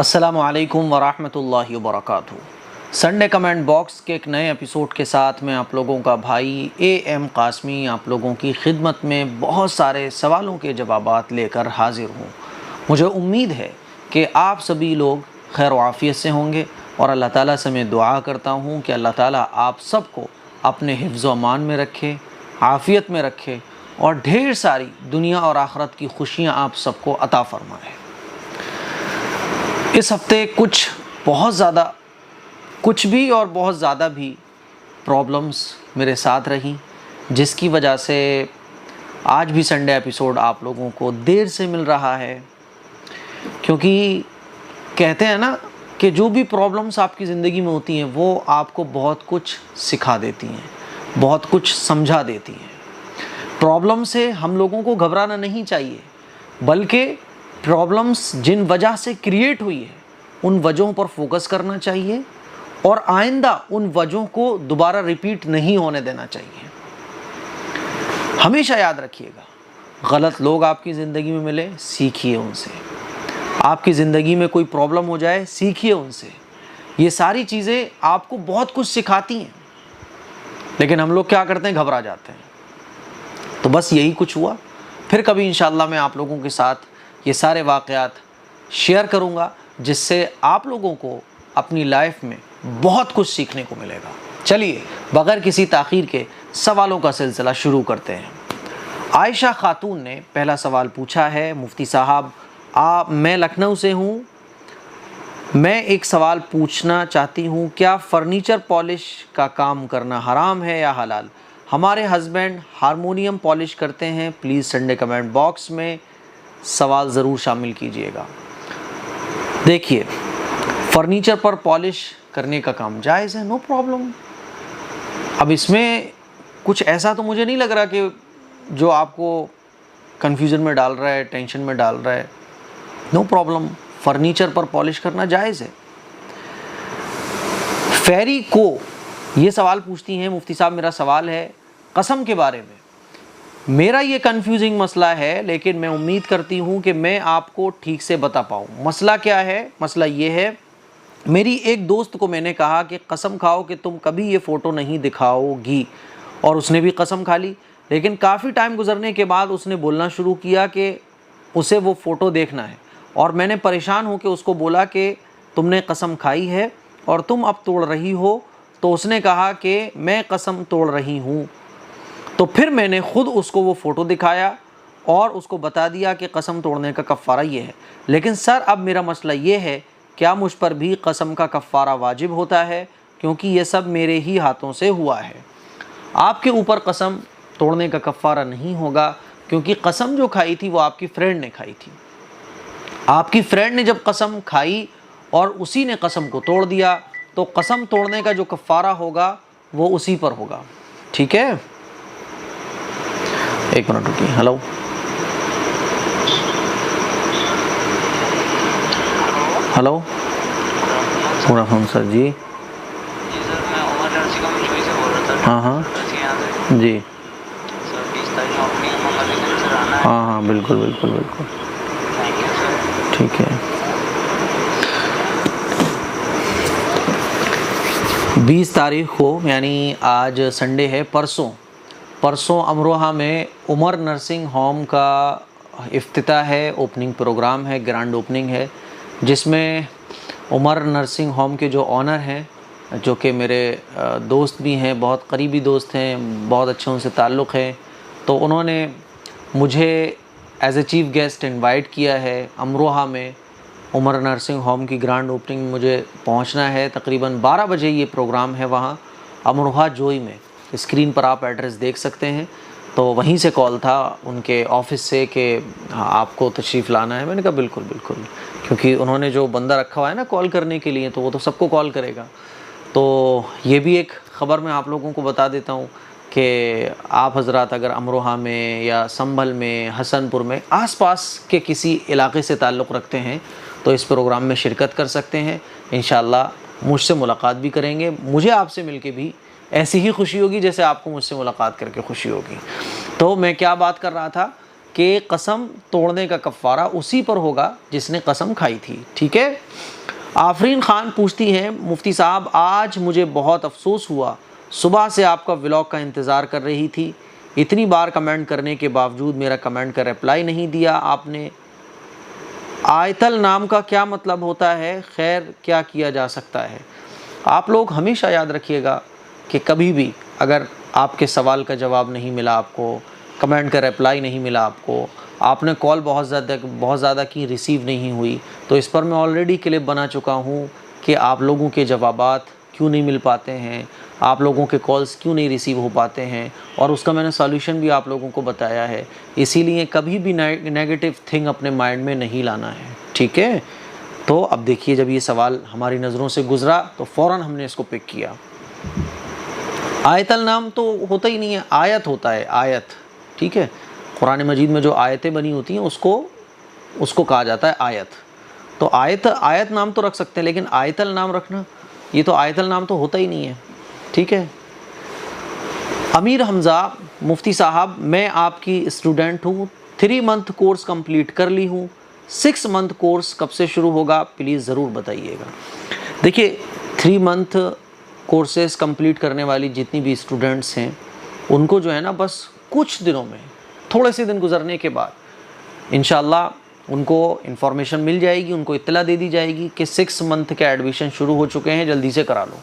السلام علیکم ورحمۃ اللہ وبرکاتہ۔ سنڈے کمنٹ باکس کے ایک نئے ایپیسوڈ کے ساتھ میں آپ لوگوں کا بھائی ایم قاسمی آپ لوگوں کی خدمت میں بہت سارے سوالوں کے جوابات لے کر حاضر ہوں۔ مجھے امید ہے کہ آپ سبھی لوگ خیر و عافیت سے ہوں گے، اور اللہ تعالیٰ سے میں دعا کرتا ہوں کہ اللہ تعالیٰ آپ سب کو اپنے حفظ و امان میں رکھے، عافیت میں رکھے، اور ڈھیر ساری دنیا اور آخرت کی خوشیاں آپ سب کو عطا فرمائے۔ اس ہفتے کچھ بہت زیادہ بھی پرابلمز میرے ساتھ رہیں، جس کی وجہ سے آج بھی سنڈے ایپیسوڈ آپ لوگوں کو دیر سے مل رہا ہے، کیونکہ کہتے ہیں نا کہ جو بھی پرابلمز آپ کی زندگی میں ہوتی ہیں وہ آپ کو بہت کچھ سکھا دیتی ہیں، بہت کچھ سمجھا دیتی ہیں۔ پرابلم سے ہم لوگوں کو گھبرانا نہیں چاہیے، بلکہ پرابلمز جن وجہ سے کریٹ ہوئی ہے ان وجہوں پر فوکس کرنا چاہیے، اور آئندہ ان وجہوں کو دوبارہ ریپیٹ نہیں ہونے دینا چاہیے۔ ہمیشہ یاد رکھیے گا، غلط لوگ آپ کی زندگی میں ملے، سیکھیے ان سے۔ آپ کی زندگی میں کوئی پرابلم ہو جائے، سیکھیے ان سے۔ یہ ساری چیزیں آپ کو بہت کچھ سکھاتی ہیں، لیکن ہم لوگ کیا کرتے ہیں؟ گھبرا جاتے ہیں۔ تو بس یہی کچھ ہوا۔ پھر کبھی انشاءاللہ میں آپ لوگوں کے ساتھ یہ سارے واقعات شیئر کروں گا، جس سے آپ لوگوں کو اپنی لائف میں بہت کچھ سیکھنے کو ملے گا۔ چلیے بغیر کسی تاخیر کے سوالوں کا سلسلہ شروع کرتے ہیں۔ عائشہ خاتون نے پہلا سوال پوچھا ہے، مفتی صاحب میں لکھنؤ سے ہوں، میں ایک سوال پوچھنا چاہتی ہوں، کیا فرنیچر پالش کا کام کرنا حرام ہے یا حلال؟ ہمارے ہسبینڈ ہارمونیم پالش کرتے ہیں، پلیز سنڈے کمنٹ باکس میں سوال ضرور شامل کیجئے گا۔ دیکھیے، فرنیچر پر پالش کرنے کا کام جائز ہے، نو پرابلم۔ اب اس میں کچھ ایسا تو مجھے نہیں لگ رہا کہ جو آپ کو کنفیوژن میں ڈال رہا ہے، ٹینشن میں ڈال رہا ہے۔ نو پرابلم، فرنیچر پر پالش کرنا جائز ہے۔ فیری کو یہ سوال پوچھتی ہیں، مفتی صاحب میرا سوال ہے قسم کے بارے میں۔ میرا یہ کنفیوزنگ مسئلہ ہے، لیکن میں امید کرتی ہوں کہ میں آپ کو ٹھیک سے بتا پاؤں۔ مسئلہ کیا ہے؟ مسئلہ یہ ہے، میری ایک دوست کو میں نے کہا کہ قسم کھاؤ کہ تم کبھی یہ فوٹو نہیں دکھاؤ گی، اور اس نے بھی قسم کھا لی، لیکن کافی ٹائم گزرنے کے بعد اس نے بولنا شروع کیا کہ اسے وہ فوٹو دیکھنا ہے، اور میں نے پریشان ہو کے اس کو بولا کہ تم نے قسم کھائی ہے اور تم اب توڑ رہی ہو، تو اس نے کہا کہ میں قسم توڑ رہی ہوں۔ تو پھر میں نے خود اس کو وہ فوٹو دکھایا اور اس کو بتا دیا کہ قسم توڑنے کا کفارہ یہ ہے۔ لیکن سر اب میرا مسئلہ یہ ہے، کیا مجھ پر بھی قسم کا کفارہ واجب ہوتا ہے؟ کیونکہ یہ سب میرے ہی ہاتھوں سے ہوا ہے۔ آپ کے اوپر قسم توڑنے کا کفارہ نہیں ہوگا، کیونکہ قسم جو کھائی تھی وہ آپ کی فرینڈ نے کھائی تھی۔ آپ کی فرینڈ نے جب قسم کھائی اور اسی نے قسم کو توڑ دیا، تو قسم توڑنے کا جو کفارہ ہوگا وہ اسی پر ہوگا۔ ٹھیک ہے؟ ایک منٹ رکیے۔ ہلو، ہلو، گڈ آفٹرنون سر۔ جی سر، میں عمر نرسی کا مشوری سے بول رہا تھا۔ ہاں جی سر 20 تاریخ کو اپنی محمد نگر سر آنا ہے۔ ہاں بالکل۔ Thank you sir. ٹھیک ہے۔ 20 تاریخ کو، یعنی آج سنڈے ہے، پرسوں امروہہ میں عمر نرسنگ ہوم کا افتتاح ہے، اوپننگ پروگرام ہے، گرانڈ اوپننگ ہے، جس میں عمر نرسنگ ہوم کے جو آنر ہیں، جو کہ میرے دوست بھی ہیں، بہت قریبی دوست ہیں، بہت اچھے ان سے تعلق ہے، تو انہوں نے مجھے as a chief guest invite کیا ہے امروہہ میں۔ عمر نرسنگ ہوم کی گرانڈ اوپننگ میں مجھے پہنچنا ہے، تقریباً 12 بجے یہ پروگرام ہے وہاں امروہہ جوئی میں۔ اسکرین پر آپ ایڈریس دیکھ سکتے ہیں۔ تو وہیں سے کال تھا ان کے آفس سے کہ آپ کو تشریف لانا ہے۔ میں نے کہا بالکل، کیونکہ انہوں نے جو بندہ رکھا ہوا ہے نا کال کرنے کے لیے، تو وہ تو سب کو کال کرے گا۔ تو یہ بھی ایک خبر میں آپ لوگوں کو بتا دیتا ہوں کہ آپ حضرات اگر امروہہ میں یا سنبھل میں، حسن پور میں، آس پاس کے کسی علاقے سے تعلق رکھتے ہیں تو اس پروگرام میں شرکت کر سکتے ہیں۔ انشاءاللہ مجھ سے ملاقات بھی کریں گے، مجھے آپ سے مل کے بھی ایسی ہی خوشی ہوگی جیسے آپ کو مجھ سے ملاقات کر کے خوشی ہوگی۔ تو میں کیا بات کر رہا تھا کہ قسم توڑنے کا کفارہ اسی پر ہوگا جس نے قسم کھائی تھی. ٹھیک ہے. آفرین خان پوچھتی ہیں مفتی صاحب آج مجھے بہت افسوس ہوا, صبح سے آپ کا ولاگ کا انتظار کر رہی تھی, اتنی بار کمنٹ کرنے کے باوجود میرا کمنٹ کا رپلائی نہیں دیا آپ نے. آیت النام کا کیا مطلب ہوتا ہے, خیر کیا کیا جا سکتا ہے؟ آپ لوگ ہمیشہ یاد رکھیے گا کہ کبھی بھی اگر آپ کے سوال کا جواب نہیں ملا, آپ کو کمنٹ کا رپلائی نہیں ملا, آپ نے کال بہت زیادہ کی ریسیو نہیں ہوئی, تو اس پر میں آلریڈی کلپ بنا چکا ہوں کہ آپ لوگوں کے جوابات کیوں نہیں مل پاتے ہیں, آپ لوگوں کے کالز کیوں نہیں ریسیو ہو پاتے ہیں, اور اس کا میں نے سالوشن بھی آپ لوگوں کو بتایا ہے. اسی لیے کبھی بھی نیگیٹو تھنگ اپنے مائنڈ میں نہیں لانا ہے. ٹھیک ہے. تو اب دیکھیے جب یہ سوال ہماری نظروں سے گزرا تو فوراً ہم نے اس کو پک کیا. آیت النام تو ہوتا ہی نہیں ہے, آیت ہوتا ہے, آیت. ٹھیک ہے. قرآن مجید میں جو آیتیں بنی ہوتی ہیں اس کو کہا جاتا ہے آیت. تو آیت نام تو رکھ سکتے ہیں, لیکن آیت النام رکھنا, یہ تو آیت النام تو ہوتا ہی نہیں ہے. ٹھیک ہے. امیر حمزہ مفتی صاحب میں آپ کی اسٹوڈنٹ ہوں, 3 منتھ کورس کمپلیٹ کر لی ہوں, 6 منتھ کورس کب سے شروع ہوگا پلیز ضرور بتائیے گا. دیکھیے 3 منتھ کورسز کمپلیٹ کرنے والی جتنی بھی اسٹوڈنٹس ہیں ان کو جو ہے نا بس کچھ دنوں میں, تھوڑے سے دن گزرنے کے بعد انشاءاللہ ان کو انفارمیشن مل جائے گی, ان کو اطلاع دے دی جائے گی کہ 6 منتھ کے ایڈمیشن شروع ہو چکے ہیں, جلدی سے کرا لو.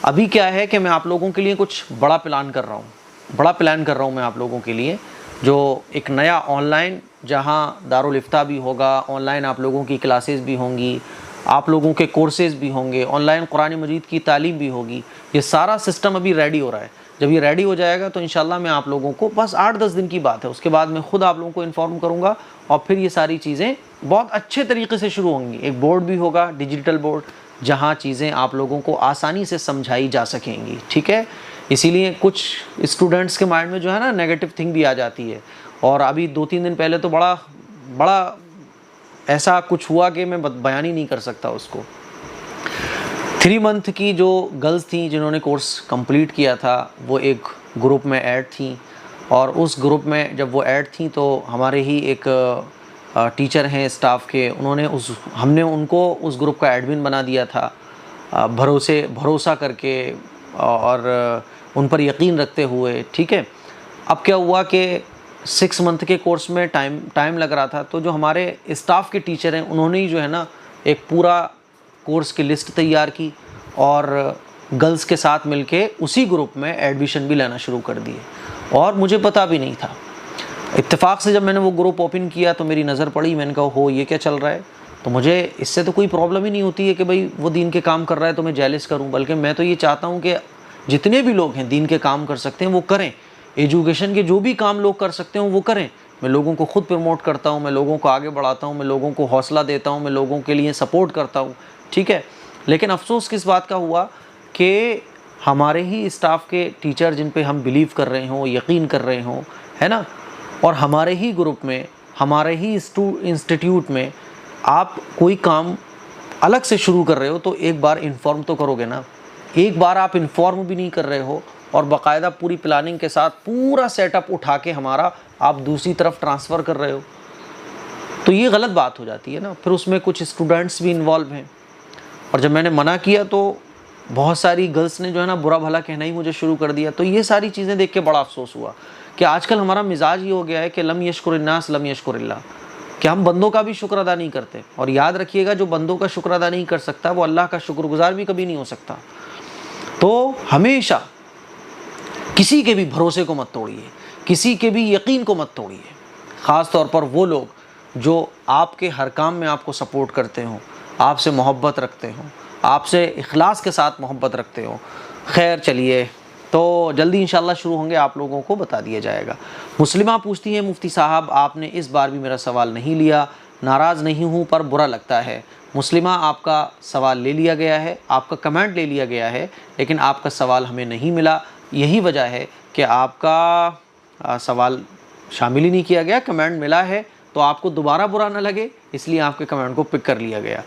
ابھی کیا ہے کہ میں آپ لوگوں کے لیے کچھ بڑا پلان کر رہا ہوں میں آپ لوگوں کے لیے, جو ایک نیا آن لائن, جہاں دارالفتہ بھی ہوگا, آن لائن آپ لوگوں کی کلاسز بھی ہوں گی, آپ لوگوں کے کورسز بھی ہوں گے, آن لائن قرآن مجید کی تعلیم بھی ہوگی. یہ سارا سسٹم ابھی ریڈی ہو رہا ہے. جب یہ ریڈی ہو جائے گا تو انشاءاللہ میں آپ لوگوں کو, بس 8-10 دن کی بات ہے, اس کے بعد میں خود آپ لوگوں کو انفارم کروں گا, اور پھر یہ ساری چیزیں بہت اچھے طریقے سے شروع ہوں گی. ایک بورڈ بھی ہوگا, ڈیجیٹل بورڈ, جہاں چیزیں آپ لوگوں کو آسانی سے سمجھائی جا سکیں گی. ٹھیک ہے. اسی لیے کچھ اسٹوڈنٹس کے مائنڈ میں جو ہے نا نیگیٹو تھنگ بھی آ جاتی ہے, اور ابھی 2-3 دن پہلے تو بڑا ایسا کچھ ہوا کہ میں بیان ہی نہیں کر سکتا اس کو. 3 منتھ کی جو گرلز تھیں جنہوں نے کورس کمپلیٹ کیا تھا وہ ایک گروپ میں ایڈ تھیں, اور اس گروپ میں جب وہ ایڈ تھیں تو ہمارے ہی ایک ٹیچر ہیں اسٹاف کے, ہم نے ان کو اس گروپ کا ایڈمن بنا دیا تھا, بھروسہ کر کے اور ان پر یقین رکھتے ہوئے. ٹھیک ہے. اب کیا ہوا کہ 6 منتھ کے کورس میں ٹائم لگ رہا تھا, تو جو ہمارے اسٹاف کے ٹیچر ہیں انہوں نے ہی جو ہے نا ایک پورا کورس کی لسٹ تیار کی, اور گرلز کے ساتھ مل کے اسی گروپ میں ایڈمیشن بھی لینا شروع کر دیے, اور مجھے پتہ بھی نہیں تھا. اتفاق سے جب میں نے وہ گروپ اوپن کیا تو میری نظر پڑی, میں نے کہا یہ کیا چل رہا ہے. تو مجھے اس سے تو کوئی پرابلم ہی نہیں ہوتی ہے کہ بھائی وہ دین کے کام کر رہا ہے تو میں جیلس کروں, بلکہ میں تو یہ چاہتا ہوں کہ جتنے بھی لوگ ہیں دین کے کام کر سکتے ہیں وہ کریں, ایجوکیشن کے جو بھی کام لوگ کر سکتے ہیں وہ کریں. میں لوگوں کو خود پروموٹ کرتا ہوں, میں لوگوں کو آگے بڑھاتا ہوں, میں لوگوں کو حوصلہ دیتا ہوں, میں لوگوں کے لیے سپورٹ کرتا ہوں. ٹھیک ہے. لیکن افسوس کس بات کا ہوا کہ ہمارے ہی اسٹاف کے ٹیچر جن پہ ہم بلیو کر رہے ہوں, یقین کر رہے ہوں, ہے نا, اور ہمارے ہی گروپ میں, ہمارے ہی انسٹیٹیوٹ میں آپ کوئی کام الگ سے شروع کر رہے ہو تو ایک بار انفارم تو کرو گے نا. ایک بار آپ انفارم بھی نہیں کر رہے ہو, اور باقاعدہ پوری پلاننگ کے ساتھ پورا سیٹ اپ اٹھا کے ہمارا آپ دوسری طرف ٹرانسفر کر رہے ہو, تو یہ غلط بات ہو جاتی ہے نا. پھر اس میں کچھ اسٹوڈنٹس بھی انوالو ہیں, اور جب میں نے منع کیا تو بہت ساری گرلس نے جو ہے نا برا بھلا کہنا ہی مجھے شروع کر دیا. تو یہ ساری چیزیں دیکھ کے بڑا افسوس ہوا کہ آج کل ہمارا مزاج یہ ہو گیا ہے کہ لم یشکر الناس لم یشکر اللہ, کہ ہم بندوں کا بھی شکر ادا نہیں کرتے. اور یاد رکھیے گا جو بندوں کا شکر ادا نہیں کر سکتا وہ اللہ کا شکر گزار بھی کبھی نہیں ہو سکتا. تو ہمیشہ کسی کے بھی بھروسے کو مت توڑیے, کسی کے بھی یقین کو مت توڑیے, خاص طور پر وہ لوگ جو آپ کے ہر کام میں آپ کو سپورٹ کرتے ہوں, آپ سے محبت رکھتے ہوں, آپ سے اخلاص کے ساتھ محبت رکھتے ہوں. خیر چلیے, تو جلدی انشاءاللہ شروع ہوں گے, آپ لوگوں کو بتا دیا جائے گا. مسلمہ پوچھتی ہیں مفتی صاحب آپ نے اس بار بھی میرا سوال نہیں لیا, ناراض نہیں ہوں پر برا لگتا ہے. مسلمہ آپ کا سوال لے لیا گیا ہے, آپ کا کمنٹ لے لیا گیا ہے, لیکن آپ کا سوال ہمیں نہیں ملا. یہی وجہ ہے کہ آپ کا سوال شامل ہی نہیں کیا گیا. کمنٹ ملا ہے تو آپ کو دوبارہ برا نہ لگے اس لیے آپ کے کمنٹ کو پک کر لیا گیا.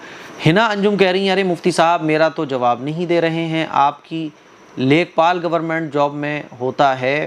ہنا انجم کہہ رہی ہیں ارے مفتی صاحب میرا تو جواب نہیں دے رہے ہیں, آپ کی لیک پال گورنمنٹ جاب میں ہوتا ہے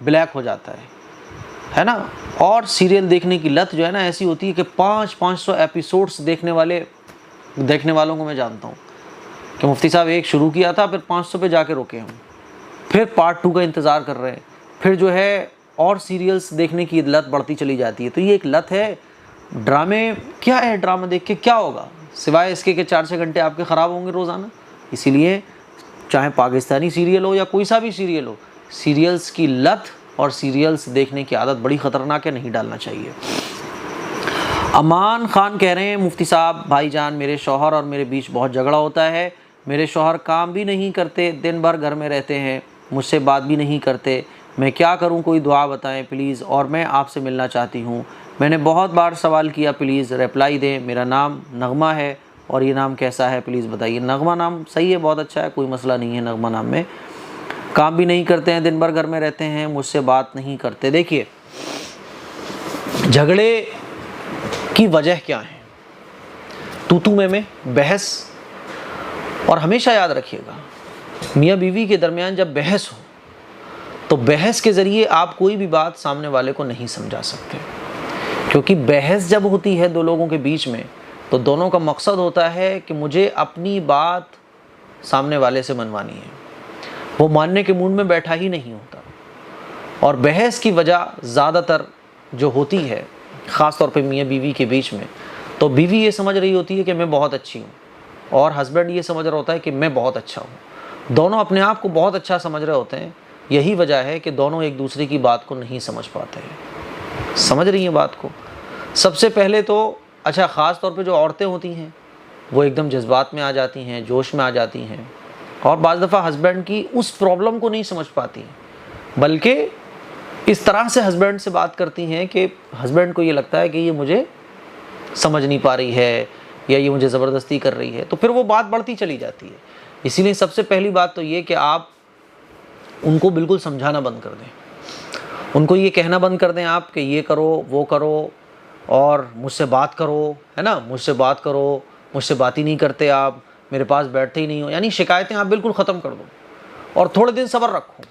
بلیک ہو جاتا ہے نا. اور سیریل دیکھنے کی لت جو ہے نا ایسی ہوتی ہے کہ 500 ایپیسوڈس دیکھنے والوں کو میں جانتا ہوں کہ مفتی صاحب ایک شروع کیا تھا، پھر 500 پہ جا کے روکے ہم، پھر پارٹ 2 کا انتظار کر رہے ہیں، پھر جو ہے اور سیریلز دیکھنے کی لت بڑھتی چلی جاتی ہے. تو یہ ایک لت ہے. ڈرامے کیا ہے؟ ڈرامہ دیکھ کے کیا ہوگا سوائے اس کے کہ 4-6 گھنٹے آپ کے خراب ہوں گے روزانہ. اسی لیے چاہے پاکستانی سیریل ہو یا کوئی سا بھی سیریل ہو، سیریلز کی لت اور سیریلز دیکھنے کی عادت بڑی خطرناک ہے، نہیں ڈالنا چاہیے. امان خان کہہ رہے ہیں مفتی صاحب بھائی جان، میرے شوہر اور میرے بیچ بہت جھگڑا ہوتا ہے. میرے شوہر کام بھی نہیں کرتے، دن بھر گھر میں رہتے ہیں، مجھ سے بات بھی نہیں کرتے. میں کیا کروں؟ کوئی دعا بتائیں پلیز، اور میں آپ سے ملنا چاہتی ہوں. میں نے بہت بار سوال کیا، پلیز رپلائی دیں. میرا نام نغمہ ہے اور یہ نام کیسا ہے پلیز بتائیے. نغمہ نام صحیح ہے، بہت اچھا ہے، کوئی مسئلہ نہیں ہے نغمہ نام میں. کام بھی نہیں کرتے ہیں، دن بھر گھر میں رہتے ہیں، مجھ سے بات نہیں کرتے. دیکھیے جھگڑے کی وجہ کیا ہے؟ تو میں بحث. اور ہمیشہ یاد رکھیے گا میاں بیوی کے درمیان جب بحث ہو تو بحث کے ذریعے آپ کوئی بھی بات سامنے والے کو نہیں سمجھا سکتے، کیونکہ بحث جب ہوتی ہے دو لوگوں کے بیچ میں تو دونوں کا مقصد ہوتا ہے کہ مجھے اپنی بات سامنے والے سے منوانی ہے. وہ ماننے کے موڈ میں بیٹھا ہی نہیں ہوتا. اور بحث کی وجہ زیادہ تر جو ہوتی ہے خاص طور پہ میاں بیوی کے بیچ میں، تو بیوی یہ سمجھ رہی ہوتی ہے کہ میں بہت اچھی ہوں اور ہسبینڈ یہ سمجھ رہا ہوتا ہے کہ میں بہت اچھا ہوں. دونوں اپنے آپ کو بہت اچھا سمجھ رہے ہوتے ہیں. یہی وجہ ہے کہ دونوں ایک دوسرے کی بات کو نہیں سمجھ پاتے ہیں. سمجھ رہی ہیں بات کو؟ سب سے پہلے تو اچھا خاص طور پہ جو عورتیں ہوتی ہیں وہ ایک دم جذبات میں آ جاتی ہیں، جوش میں آ جاتی ہیں، اور بعض دفعہ ہسبینڈ کی اس پرابلم کو نہیں سمجھ پاتی ہیں، بلکہ اس طرح سے ہسبینڈ سے بات کرتی ہیں کہ ہسبینڈ کو یہ لگتا ہے کہ یہ مجھے سمجھ نہیں پا رہی ہے یا یہ مجھے زبردستی کر رہی ہے. تو پھر وہ بات بڑھتی چلی جاتی ہے. اسی لیے سب سے پہلی بات تو یہ کہ آپ ان کو بالکل سمجھانا بند کر دیں. ان کو یہ کہنا بند کر دیں آپ کہ یہ کرو وہ کرو اور مجھ سے بات کرو، ہے نا، مجھ سے بات کرو، مجھ سے بات ہی نہیں کرتے آپ، میرے پاس بیٹھتے ہی نہیں ہو. یعنی شکایتیں آپ بالکل ختم کر دو اور تھوڑے دن صبر رکھو.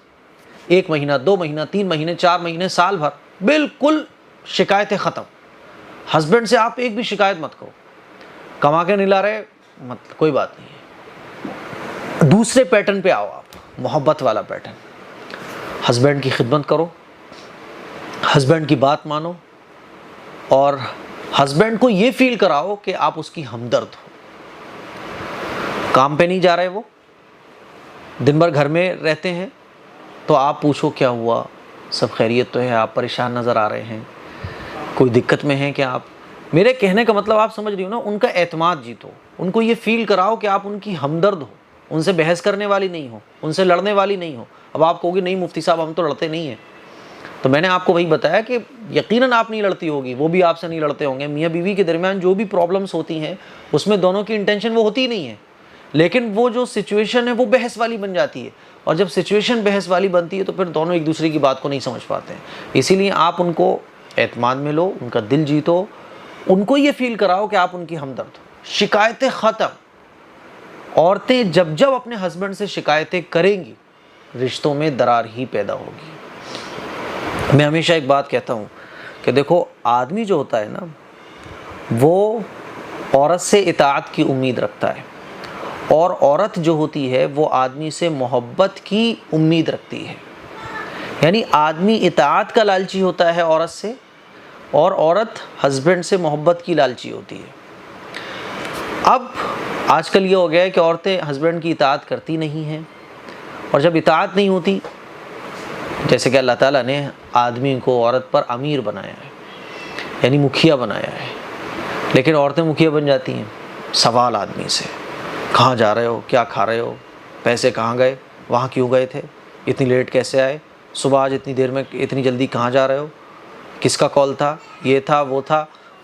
1 مہینہ 2 مہینہ 3 مہینے 4 مہینے سال بھر بالکل شکایتیں ختم. ہسبینڈ سے آپ ایک بھی شکایت مت کرو. کما کے نہیں لا رہے مت، کوئی بات نہیں ہے. دوسرے پیٹرن پہ آؤ آپ، محبت والا پیٹرن. ہسبینڈ کی خدمت کرو، ہسبینڈ کی بات مانو، اور ہسبینڈ کو یہ فیل کراؤ کہ آپ اس کی ہمدرد ہو. کام پہ نہیں جا رہے، وہ دن بھر گھر میں رہتے ہیں، تو آپ پوچھو کیا ہوا، سب خیریت تو ہے؟ آپ پریشان نظر آ رہے ہیں، کوئی دقت میں ہیں کیا آپ؟ میرے کہنے کا مطلب آپ سمجھ رہی ہو نا، ان کا اعتماد جیتو. ان کو یہ فیل کراؤ کہ آپ ان کی ہمدرد ہو، ان سے بحث کرنے والی نہیں ہو، ان سے لڑنے والی نہیں ہو. اب آپ کہو گے نہیں مفتی صاحب ہم تو لڑتے نہیں ہیں، تو میں نے آپ کو وہی بتایا کہ یقیناً آپ نہیں لڑتی ہوگی، وہ بھی آپ سے نہیں لڑتے ہوں گے. میاں بیوی کے درمیان جو بھی پرابلمس ہوتی ہیں اس میں دونوں کی انٹینشن وہ ہوتی ہی نہیں ہے، لیکن وہ جو سچویشن ہے وہ بحث والی بن جاتی ہے. اور جب سچویشن بحث والی بنتی ہے تو پھر دونوں ایک دوسرے کی بات کو نہیں سمجھ پاتے ہیں. اسی لیے آپ ان کو اعتماد میں لو، ان کا دل جیتو، ان کو یہ فیل کراؤ کہ آپ ان کی ہمدرد ہو. شکایتیں ختم. عورتیں جب اپنے ہسبینڈ سے شکایتیں کریں گی رشتوں میں درار ہی پیدا ہوگی. میں ہمیشہ ایک بات کہتا ہوں کہ دیکھو آدمی جو ہوتا ہے نا وہ عورت سے اطاعت کی امید رکھتا ہے، اور عورت جو ہوتی ہے وہ آدمی سے محبت کی امید رکھتی ہے. یعنی آدمی اطاعت کا لالچی ہوتا ہے عورت سے، اور عورت ہسبینڈ سے محبت کی لالچی ہوتی ہے. اب آج کل یہ ہو گیا ہے کہ عورتیں ہسبینڈ کی اطاعت کرتی نہیں ہیں، اور جب اطاعت نہیں ہوتی، جیسے کہ اللہ تعالیٰ نے آدمی کو عورت پر امیر بنایا ہے، یعنی مکھیا بنایا ہے، لیکن عورتیں مکھیا بن جاتی ہیں. سوال آدمی سے، کہاں جا رہے ہو، کیا کھا رہے ہو، پیسے کہاں گئے، وہاں کیوں گئے تھے، اتنی لیٹ کیسے آئے، صبح آج اتنی دیر میں اتنی جلدی کہاں جا رہے ہو، کس کا کال تھا، یہ تھا وہ تھا.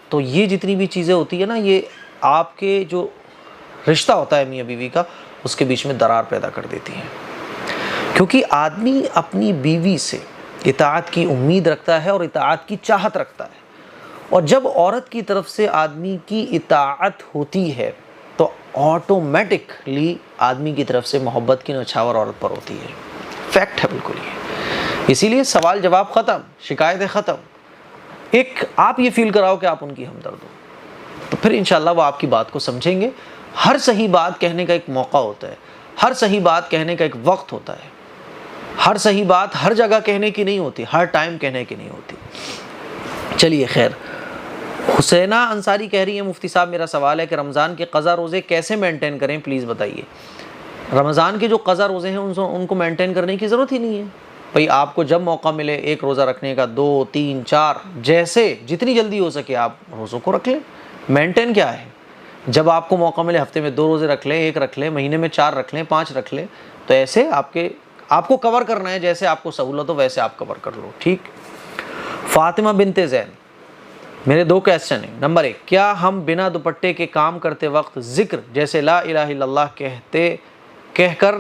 تو یہ جتنی بھی چیزیں ہوتی ہیں نا، یہ آپ کے جو رشتہ ہوتا ہے میاں بیوی کا، اس کے بیچ میں درار پیدا کر دیتی ہیں. کیونکہ آدمی اپنی بیوی سے اطاعت کی امید رکھتا ہے اور اطاعت کی چاہت رکھتا ہے، اور جب عورت کی طرف سے آدمی کی اطاعت ہوتی ہے تو آٹومیٹکلی آدمی کی طرف سے محبت کی نچھاور عورت پر ہوتی ہے. فیکٹ ہے بالکل یہ. اسی لیے سوال جواب ختم، شکایتیں ختم، ایک آپ یہ فیل کراؤ کہ آپ ان کی ہمدرد ہو، تو پھر انشاءاللہ وہ آپ کی بات کو سمجھیں گے۔ ہر صحیح بات کہنے کا ایک موقع ہوتا ہے، ہر صحیح بات کہنے کا ایک وقت ہوتا ہے، ہر صحیح بات ہر جگہ کہنے کی نہیں ہوتی، ہر ٹائم کہنے کی نہیں ہوتی۔ چلیے خیر، حسینہ انصاری کہہ رہی ہے مفتی صاحب میرا سوال ہے کہ رمضان کے قضا روزے کیسے مینٹین کریں پلیز بتائیے۔ رمضان کے جو قضا روزے ہیں ان کو مینٹین کرنے کی ضرورت ہی نہیں ہے بھئی، آپ کو جب موقع ملے ایک روزہ رکھنے کا، 2 3 4 جیسے جتنی جلدی ہو سکے آپ روزوں کو رکھ لیں۔ مینٹین کیا ہے؟ جب آپ کو موقع ملے ہفتے میں 2 روزے رکھ لیں، 1 رکھ لیں، مہینے میں 4 رکھ لیں، 5 رکھ لیں، تو ایسے آپ کو کور کرنا ہے، جیسے آپ کو سہولت ہو ویسے آپ کور کر لو، ٹھیک۔ فاطمہ بنت زین، میرے 2 کویسچن ہیں۔ نمبر 1، کیا ہم بنا دوپٹے کے کام کرتے وقت ذکر جیسے لا الہ الا اللہ کہہ کر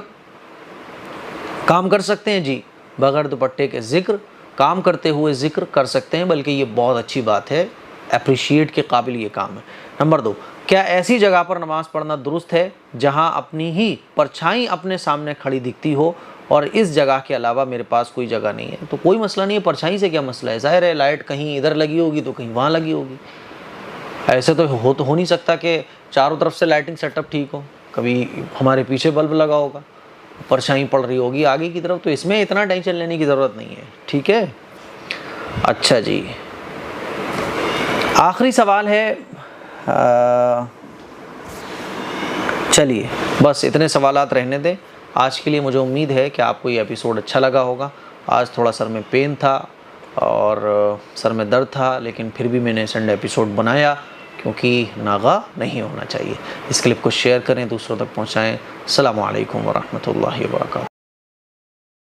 کام کر سکتے ہیں؟ جی، بغیر دوپٹے کے ذکر، کام کرتے ہوئے ذکر کر سکتے ہیں، بلکہ یہ بہت اچھی بات ہے، اپریشیٹ کے قابل یہ کام ہے۔ نمبر 2، کیا ایسی جگہ پر نماز پڑھنا درست ہے جہاں اپنی ہی پرچھائی اپنے سامنے کھڑی دکھتی ہو اور اس جگہ کے علاوہ میرے پاس کوئی جگہ نہیں ہے؟ تو کوئی مسئلہ نہیں ہے، پرچھائی سے کیا مسئلہ ہے؟ ظاہر ہے لائٹ کہیں ادھر لگی ہوگی تو کہیں وہاں لگی ہوگی، ایسے تو ہو نہیں سکتا کہ چاروں طرف سے لائٹنگ سیٹ اپ ٹھیک ہو، کبھی ہمارے پیچھے بلب لگا ہوگا، پرچھائی پڑ رہی ہوگی آگے کی طرف، تو اس میں اتنا ٹینشن لینے کی ضرورت نہیں ہے، ٹھیک ہے۔ اچھا جی، آخری سوال ہے، چلیے بس اتنے سوالات رہنے دیں آج کے لیے۔ مجھے امید ہے کہ آپ کو یہ ایپیسوڈ اچھا لگا ہوگا۔ آج تھوڑا سر میں پین تھا اور سر میں درد تھا، لیکن پھر بھی میں نے سنڈے ایپیسوڈ بنایا کیونکہ ناغہ نہیں ہونا چاہیے۔ اس کلپ کو شیئر کریں، دوسروں تک پہنچائیں۔ السلام علیکم ورحمۃ اللہ وبرکاتہ۔